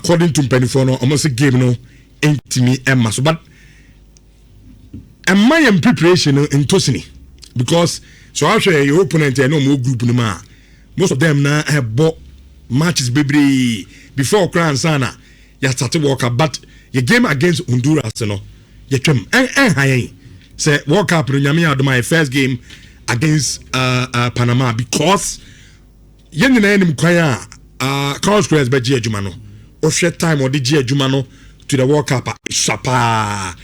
according to Penifono, almost a game no intimi Emma. So, but and my preparation in Tosini because so actually your opponent I know more group no ma. Most of them now have bought matches baby before Crown Sana. You started walk up, but your game against Honduras, you came and say walk up in my first game against Panama because young name choir Carlos Squares by Gia Jumano or share time or the Gia Jumano to the World Cup. Shapa.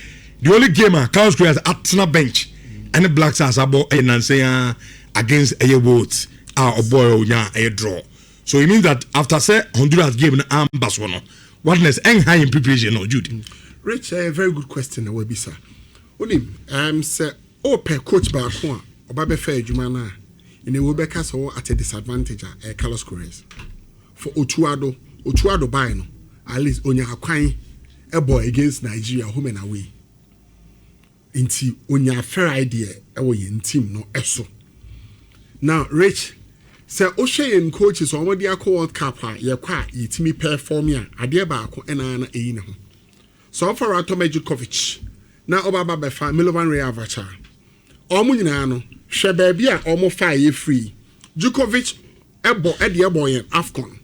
The only gamer Carlos Squares at the bench and the Blacks as about a Nansea against a vote or boy a draw. So it means that after say Honduras game an Baswano, whatness and high in preparation or Judy. Rich, a very good question, will be sir. Only say per coach by or Babe Fair Jumana in a Webeka so at a disadvantage a Carlos Squares. For Otuado Bino, at least Onya Hakwai a boy against Nigeria home and away. Inti Onya fair idea away in team no eso. Now, Rich, say O'Shea and coaches on what they are called Kappa, ye qua, ye Timmy perform ya, a dear barco and Anna Aina. So for Atomajukovic, now Obaba Befa, Milovan Reavacha. Omunano, Shebebia almost 5 years free. Djukovic, Ebo Edia Boy and Afcon.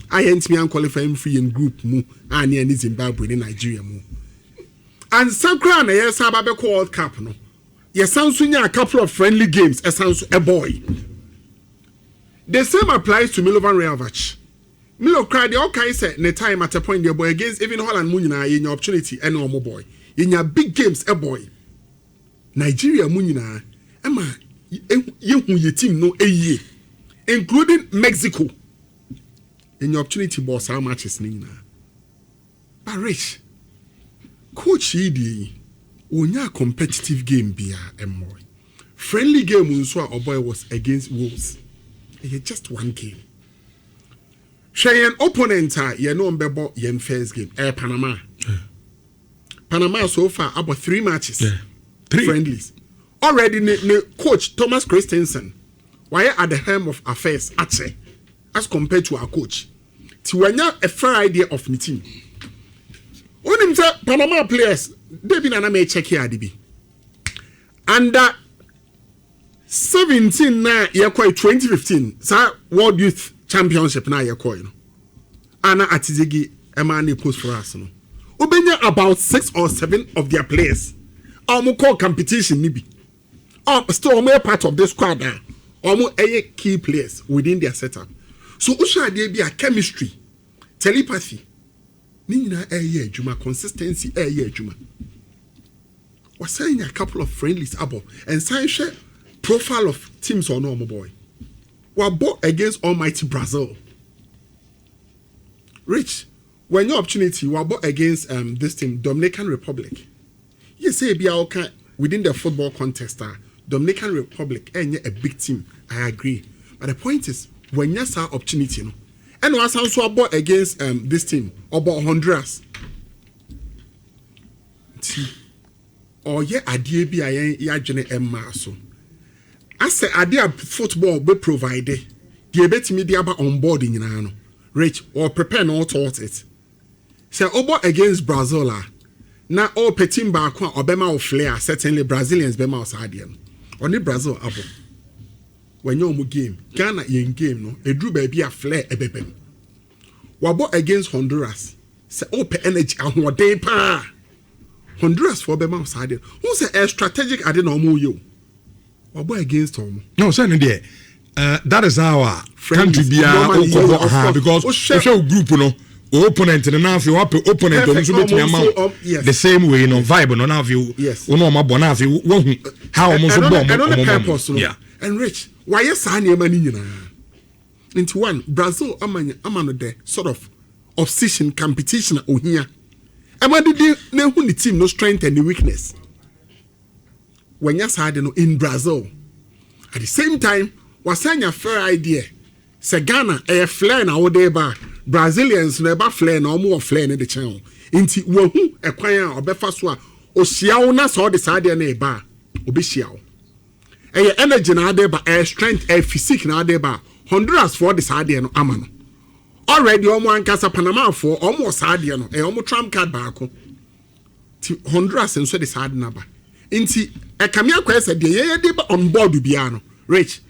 I ain't me unqualified free in group mu and near Zimbabwe in Nigeria mu. And some crown a Sababe World Cup no. Yes, sounds a couple of friendly games as sounds a boy. The same applies to Milovan Reavac. Milo cried the okay said the time at a point the boy against even Holland Munina in your opportunity and normal boy. In your big games a boy. Nigeria Munina Emma you team no a year. Including Mexico. In your opportunity boss how much is Nina. But Rich, Coach Edi, onya competitive game bia emoy. Friendly game unso a boy was against Wolves. It just one game. Shayen opponent ye no mbebo yen first game. Panama. Panama so far about 3 matches. 3 friendlies. Already ne coach Thomas Christensen. Why at the helm of affairs at as compared to our coach. Tiwanya a fair idea of me team. When him say Panama players, they be na may check here DB. Under 17 na year 2015, sa World Youth Championship na year coin. Ana Atizigi Emani post for us no. Ubenya about 6 or 7 of their players. Call competition nibi. Still more part of the squad now. Almost key players within their setup. So usha dey be a chemistry, telepathy. Nina juma consistency juma. Was saying a couple of friendlies above and sign share profile of teams or no boy. We bought against almighty Brazil. Rich, when your opportunity we bought against this team, Dominican Republic. You say be okay within the football context, Dominican Republic ain't a big team. I agree. But the point is when you saw opportunity, no, and was also bought against this team about Honduras. Or yeah, idea be I jene Emma so. I say idea football be provided. The bet media about onboarding in Rich or prepare no towards it. Say about against Brazil. Now all petim back or bema of flair certainly Brazilians bema osadian. Only Brazil abo. When you game, Ghana in game no, a drew baby a flare a beben. Wabo against Honduras. Say open energy and what day pa. Honduras for bema osadian. Who say a strategic I didn't know you. Wabo against home. No, certainly there. That is our country be because we show group no. Opponent and now if you up opponent the same way no vibe no now if you no ma bona if you how almost bomb yeah and Rich why yes any money into one Brazil amano there sort of obsession competition ohia am did na hu the team no strength and the weakness when you had no in Brazil at the same time was a fair idea say Ghana a flare na wo dey ba Brazilians never flare no more flare in the channel. Inti wohu ekwan a obefa so a ohia na so de sade na eba obehia wo. Eye energy na ade ba strength physique na ade ba Honduras for the sade no ama no. already omo ankasa Panama for almost saa de no omo trump card baako ti Honduras nso de saa de naba nti kamia kwese de ye de on board bia no rich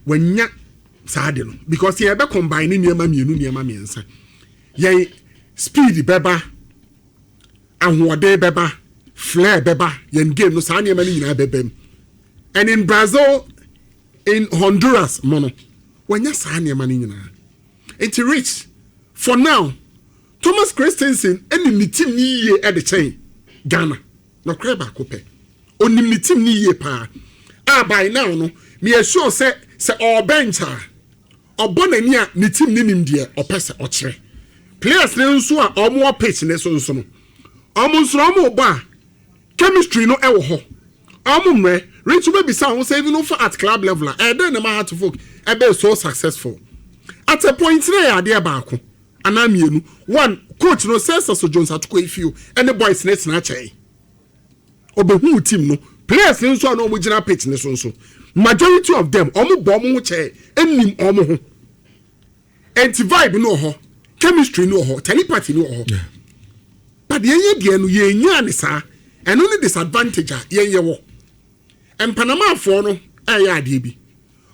wanya saa de no because ye be combine nneema miensa ye speed beba ahode beba flair beba yen game no saa nneema ni nyina bebem. And in Brazil, in Honduras, mono, when you say it's rich. For now, Thomas Christensen any team ni at the chain Ghana. No creba coupe. Only team ni pa. By now no, me sure say or bencher or bonania ni team nim dear or pesa or tre. Players nso a or more pitch so no. Almost romo ba chemistry no ewo ho. Rich will be sound saving over at club level. And then the man to folk be so successful. At a point there, dear Barco. And I'm you. One coach no says so Jones at few and the boys net snatch. Obe who team no players in so no original pitch in so. Majority of them omo bomb chair and nim omo. Anti vibe no ho, chemistry no ho, telepathy no ho. But the ye no ye nya sa and only disadvantage ye wo. And Panama for no ade bi.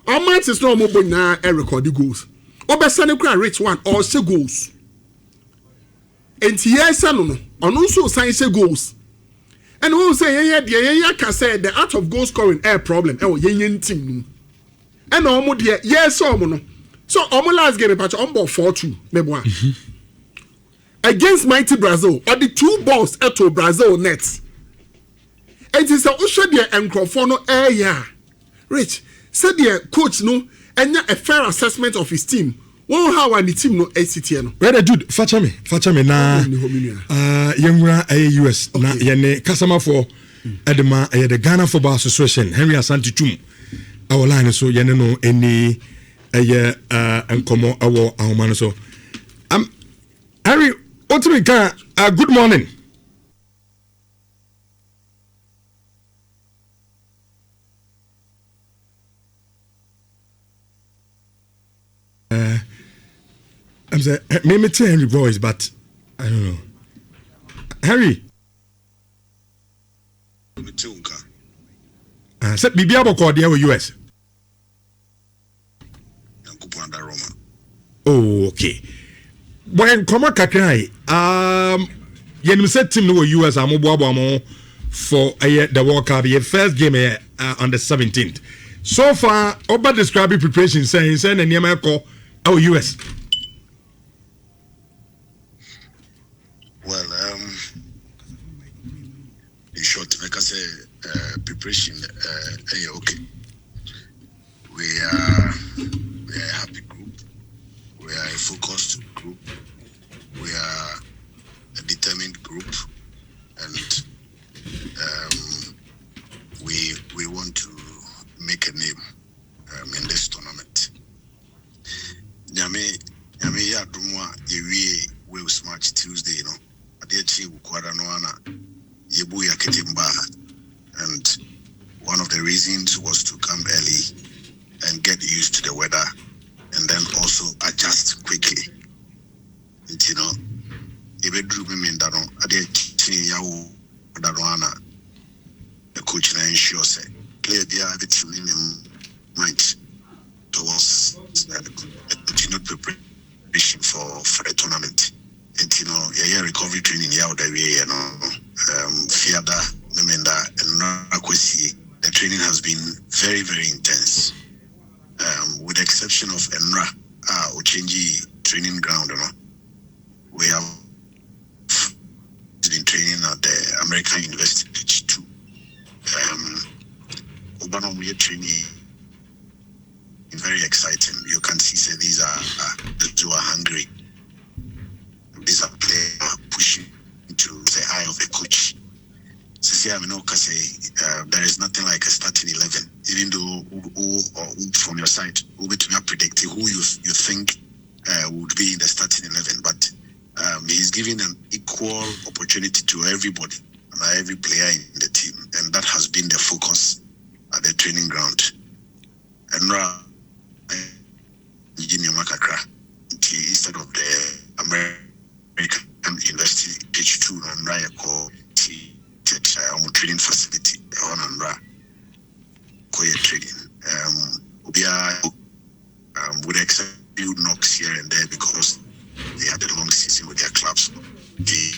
All matches no mo na record the goals. Obesane kra rich one or say goals. Enti yes no ono so sign say goals. And we say ye can say the art of goal scoring air problem ye team. And omo de yes omo no. So omo last game patch on ball 4-2 mebo. Against mighty Brazil or the 2 balls to Brazil nets. And it's a Ushadia and Crofono area. Rich said the coach no and a fair assessment of his team. One how and the team no ACTN. Brother Jude, fetch me na Yemura US na yene customer for Edema the Ghana Football Association Henry Asante Twum. Our line so yene no any enkomo awo ahomano so. Harry, good morning. I'm saying maybe Henry boys, but I don't know. Harry. Said Bibi Aboko there with US. Oh, okay. When come kakrai, you said team no US amo for the World Cup. Your first game on the 17th. So far, over describing preparation saying and Niamey call our US. Well, in short, like I say, preparation, okay. We are a happy group. We are a focused group. We are a determined group, and we want to make a name in this tournament. Nyame ya dumwa yewie Wales match Tuesday, you know. Adechi ukwara no ana yebu ya ketimba, and one of the reasons was to come early and get used to the weather and then also adjust quickly. You know, ebedru me ndano adechi ya udano ana the coach na ensure say play there everything in mind towards continued preparation for the tournament. And you know, recovery training the way, you know, Fiada, Memenda, and Nakwesi. The training has been very, very intense. With the exception of Enra, Ochenji training ground, you know, we have been training at the American University too. Obano we training very exciting. You can see say these are those who are hungry. These are players pushing to the eye of the coach. So there is nothing like a starting 11. Even though from your side, we'll be predicting who you think would be in the starting 11. But he's giving an equal opportunity to everybody, every player in the team, and that has been the focus at the training ground. And instead of the American University H2 and Raya call trading facility on and trading. Would accept few knocks here and there because they had a long season with their clubs. The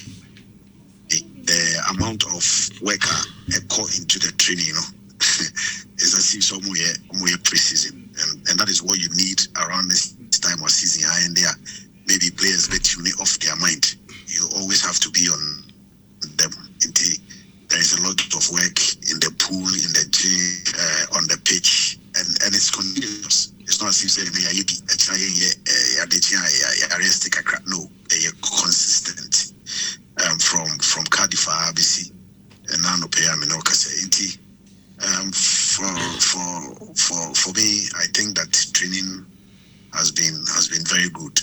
amount of worker caught into the training, is as if some way pre-season, and that is what you need around this time of season. And there, maybe players get you off their mind. You always have to be on them. There is a lot of work in the pool, in the gym, on the pitch, and it's continuous. It's not as if saying no, consistent from Cardiff ABC and now no pay for me, I think that training has been very good.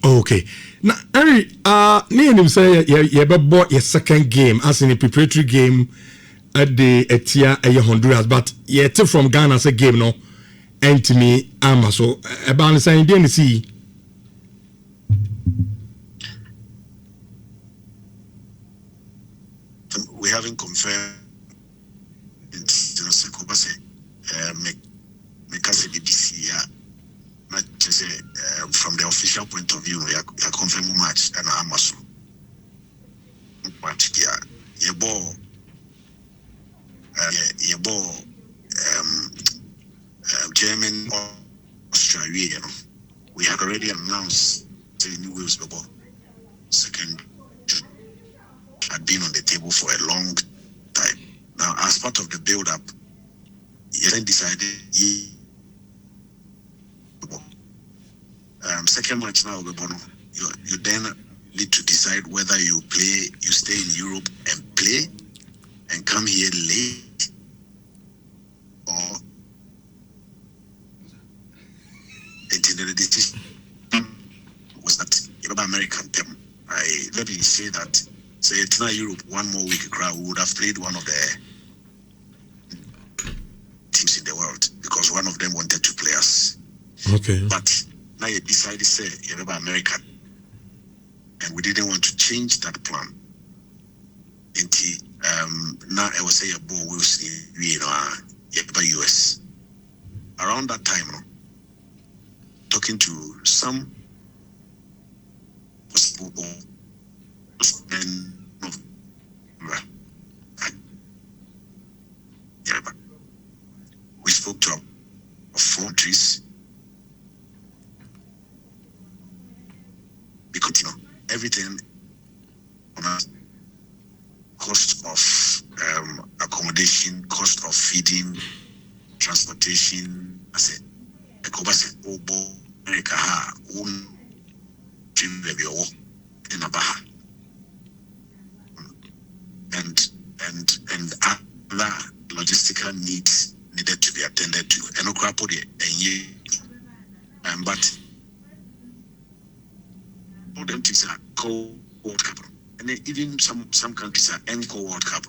Okay. Now, Harry, me and him say you bought your second game as in a preparatory game at the Etia Honduras, but yet from Ghana as a game no, and to me, so about saying didn't see. We haven't confirmed. From the official point of view, we are confirming match and Amazon. But your ball, German or Australia, we had already announced the new Wales ball. Second had been on the table for a long time. Now, as part of the build-up, he then decided second match now, you then need to decide whether you stay in Europe and play and come here late, or the decision was that American team. Let me say that say it's not Europe 1 more week crowd would have played one of the teams in the world because one of them wanted to play us. Okay. But now you decided to say you're American, and we didn't want to change that plan. Now I will say a ball will see US. Around that time, talking to some possible men of we spoke to a 4 trees. Because everything on us, cost of accommodation, cost of feeding, transportation. I said, America in a baha and other logistical needs needed to be attended to. And but all them things are co-World Cup. And then even some countries are co-World Cup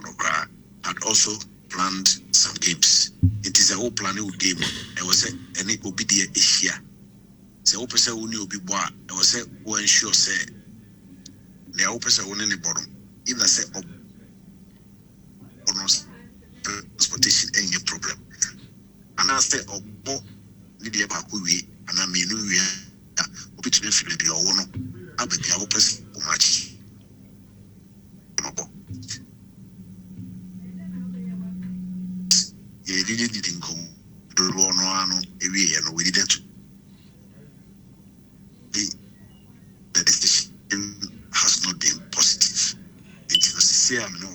had also planned some games. It is a whole planning game. I was and it will be the Asia. So open say only will be boy. I was say we ensure say the open say only the bottom. If I say transportation any problem. And I say need the back we and I mean we are between the one. I bet the person much. You really didn't come. We needed to. The decision has not been positive. It was say I'm no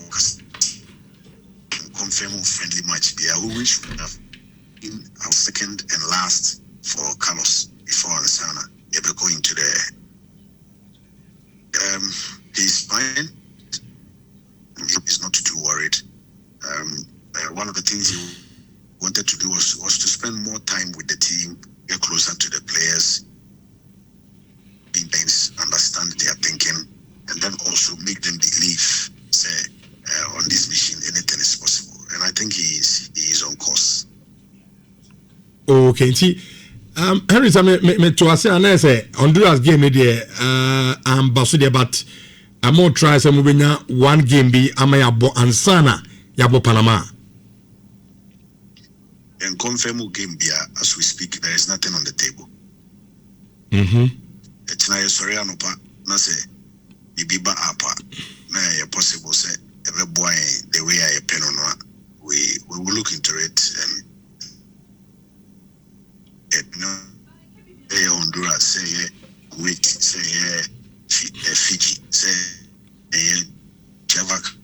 confirm friendly match. We wish we have been our second and last for Carlos before Asana ever going to the. He's fine. He's not too worried. One of the things he wanted to do was to spend more time with the team, get closer to the players, understand their thinking, and then also make them believe, say, on this mission, anything is possible. And and I think he is on course. Okay, Henry, me to say and say Honduras game there ambassador, but I'm more try some one game be amayabo ansana yabo Panama. And confirm game be as we speak, there is nothing on the table. It's na sorry anopa na say bibiba apa na possible say every boy the way I pen on we will look into it and Honduras say Kuwait say Fiji say Javak.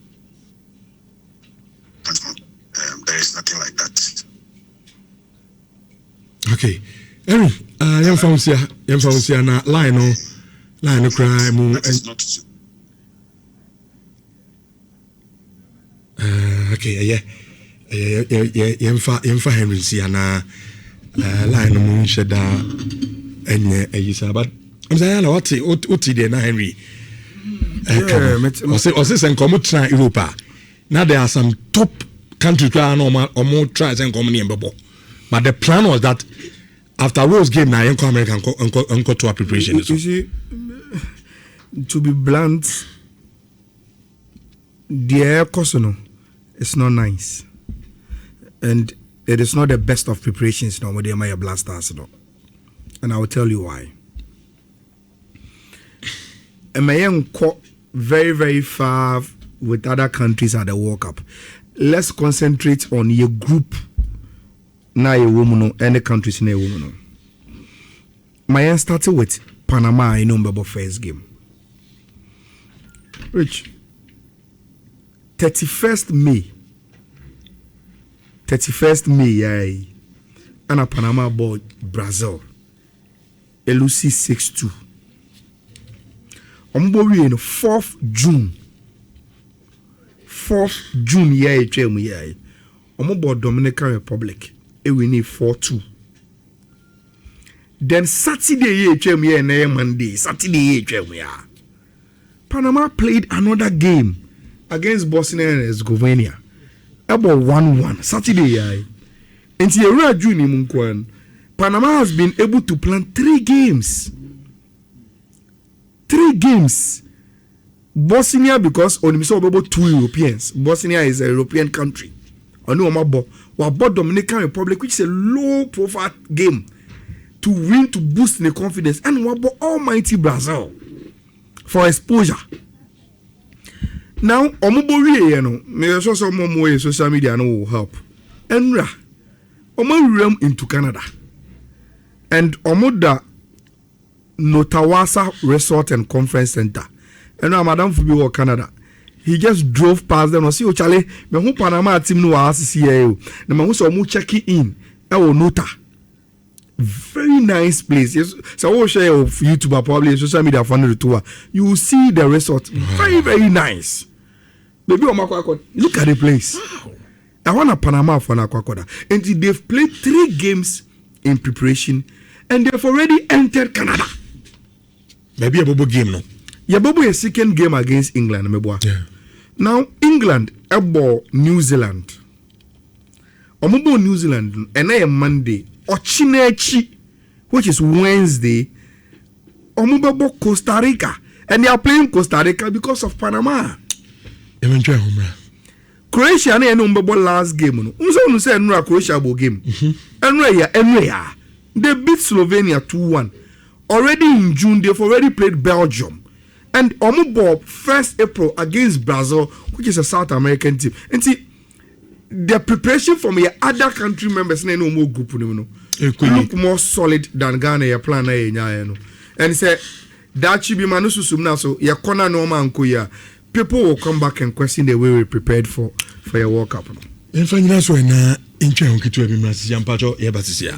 There is nothing like that. Okay, Aaron, yam found here na line cry mu. Okay, yam Henry here na line mu sheda enye ayisa, but I'm saying what there na Henry. Ose sen komo try Europa. Now there are some top countries where or more tries and come in Babo. But the plan was that after World's game, now Yanko American uncle to our preparation. You see, to be blunt, the air cosono is not nice, and it is not the best of preparations. No, with the Maya Blasters, no, and I will tell you why. And my young very, very far with other countries at the World Cup. Let's concentrate on your group. Na a woman, any countries in a woman. My end started with Panama. I know about first game. Which 31st May, and a Panama ball Brazil. Elusi 6-2. Ombori in 4th June. 4th June, yeah. Omobo Dominican Republic. We need 4-2. Then Saturday, Monday, Saturday, Panama played another game against Bosnia and Herzegovina. About 1-1. Saturday, and June, Panama has been able to plan 3 games. 3 games. Bosnia, because only saw about 2 Europeans. Bosnia is a European country. About Dominican Republic, which is a low-profile game, to win, to boost the confidence, and about almighty Brazil for exposure. Now, Omobori, me show some more social media will help. Enra, Omo into Canada, and Omoda Notawasa Resort and Conference Center, and now Madame Fubi Canada. He just drove past them and see, oh, Charlie, me who Panama team no CCAO. The man who saw mu checking in. Nota. Very nice place. Yes. So I will share of YouTube, probably social media funded the tour. You will see the resort. Very, very nice. Baby, look at the place. I want a Panama for Nakwakoda. And they've played 3 games in preparation and they've already entered Canada. Maybe a bobo game, no? Yeah, bobo a second game against England. Yeah. Now, England abo New Zealand. Omobo New Zealand and a Monday. Ochinechi, which is Wednesday. Omobo Costa Rica. And they are playing Costa Rica because of Panama. Croatia and Omobo last game. Unso say no Croatia bo game. Enre. They beat Slovenia 2-1. Already in June, they've already played Belgium. And Omobo 1st April against Brazil, which is a South American team. And see, the preparation from your other country members no more group look more solid than Ghana your plan and say that should be manususum now. So your corner no man people will come back and question the way we prepared for your World Cup. In fact, that's why na inche onkitu ebi mrasi jampacho yebasisia.